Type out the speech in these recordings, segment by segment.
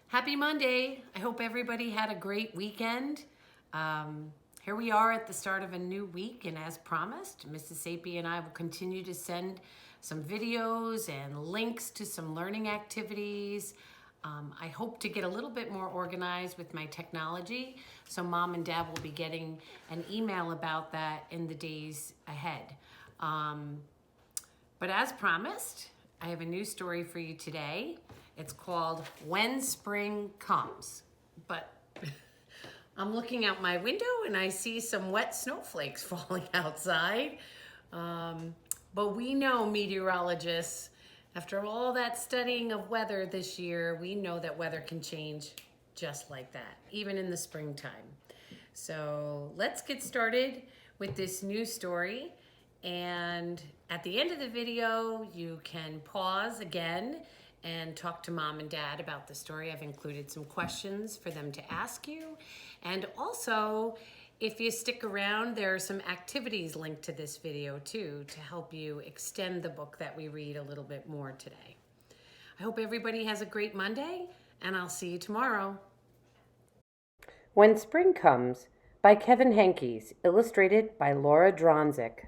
Happy Monday. I hope everybody had a great weekend. Here we are at the start of a new week, and as promised, Mrs. Sapie and I will continue to send some videos and links to some learning activities. I hope to get a little bit more organized with my technology, so Mom and Dad will be getting an email about that in the days ahead. But as promised, I have a new story for you today. It's called When Spring Comes. But I'm looking out my window and I see some wet snowflakes falling outside. But we know, meteorologists, after all that studying of weather this year, we know that weather can change just like that, even in the springtime. So let's get started with this new story. And at the end of the video, you can pause again and talk to Mom and Dad about the story. I've included some questions for them to ask you. And also, if you stick around, there are some activities linked to this video too to help you extend the book that we read a little bit more today. I hope everybody has a great Monday, and I'll see you tomorrow. When Spring Comes by Kevin Henkes, illustrated by Laura Dronzik.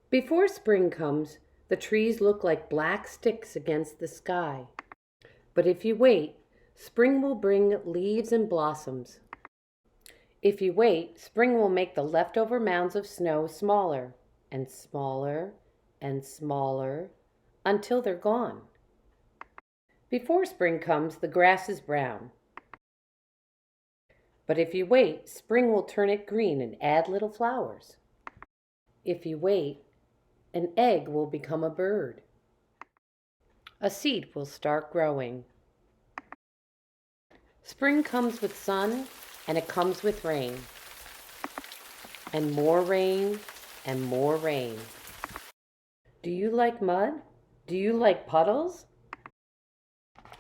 Before spring comes, the trees look like black sticks against the sky. But if you wait, spring will bring leaves and blossoms. If you wait, spring will make the leftover mounds of snow smaller and smaller and smaller until they're gone. Before spring comes, the grass is brown. But if you wait, spring will turn it green and add little flowers. If you wait, an egg will become a bird. A seed will start growing. Spring comes with sun, and it comes with rain. And more rain, and more rain. Do you like mud? Do you like puddles?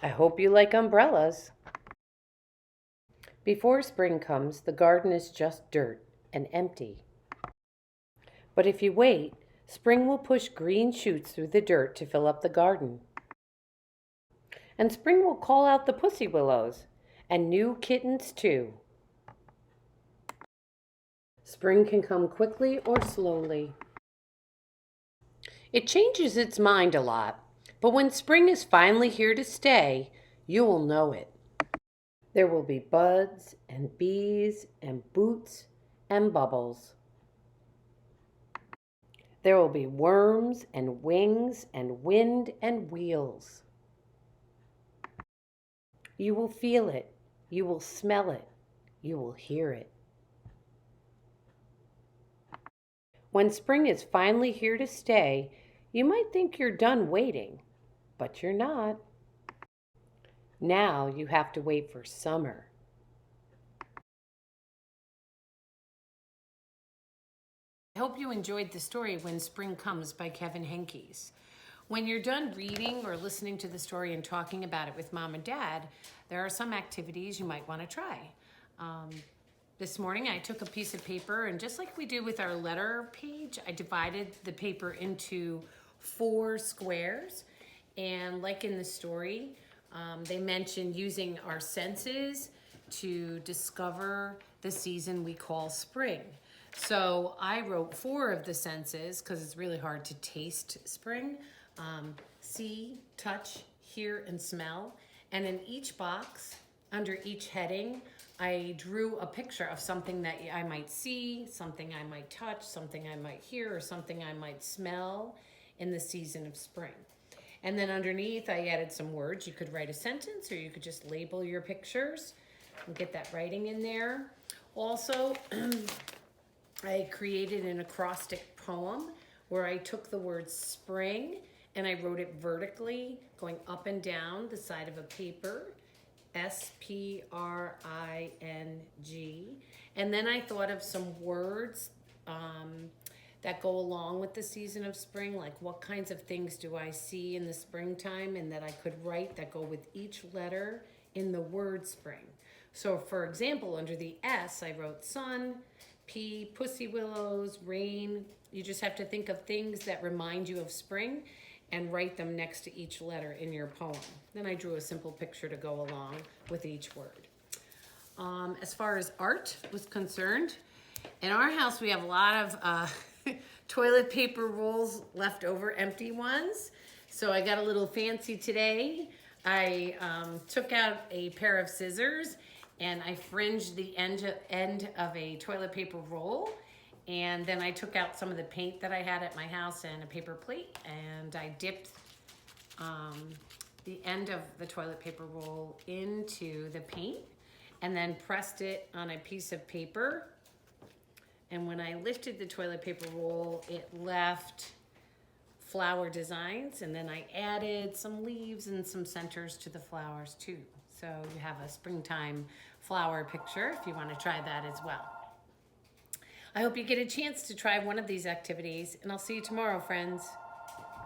I hope you like umbrellas. Before spring comes, the garden is just dirt and empty. But if you wait, spring will push green shoots through the dirt to fill up the garden. And spring will call out the pussy willows and new kittens too. Spring can come quickly or slowly. It changes its mind a lot, but when spring is finally here to stay, you will know it. There will be buds and bees and boots and bubbles. There will be worms and wings and wind and wheels. You will feel it. You will smell it. You will hear it. When spring is finally here to stay, you might think you're done waiting, but you're not. Now you have to wait for summer. I hope you enjoyed the story When Spring Comes by Kevin Henkes. When you're done reading or listening to the story and talking about it with Mom and Dad, there are some activities you might want to try. This morning I took a piece of paper, and just like we do with our letter page, I divided the paper into 4 squares. And like in the story, they mentioned using our senses to discover the season we call spring. So I wrote 4 of the senses because it's really hard to taste spring. See, touch, hear, and smell. And in each box, under each heading, I drew a picture of something that I might see, something I might touch, something I might hear, or something I might smell in the season of spring. And then underneath, I added some words. You could write a sentence, or you could just label your pictures and get that writing in there. Also, I created an acrostic poem where I took the word spring and I wrote it vertically, going up and down the side of a paper, S-P-R-I-N-G. And then I thought of some words that go along with the season of spring, like what kinds of things do I see in the springtime, and that I could write that go with each letter in the word spring. So for example, under the S, I wrote sun, P, pussy willows, rain. You just have to think of things that remind you of spring. and write them next to each letter in your poem. Then I drew a simple picture to go along with each word. As far as art was concerned, in our house we have a lot of toilet paper rolls left over, empty ones. So I got a little fancy today. I took out a pair of scissors and I fringed the end of a toilet paper roll. And then I took out some of the paint that I had at my house and a paper plate, and I dipped the end of the toilet paper roll into the paint and then pressed it on a piece of paper. And when I lifted the toilet paper roll, it left flower designs, and then I added some leaves and some centers to the flowers too. So you have a springtime flower picture if you want to try that as well. I hope you get a chance to try one of these activities, and I'll see you tomorrow, friends.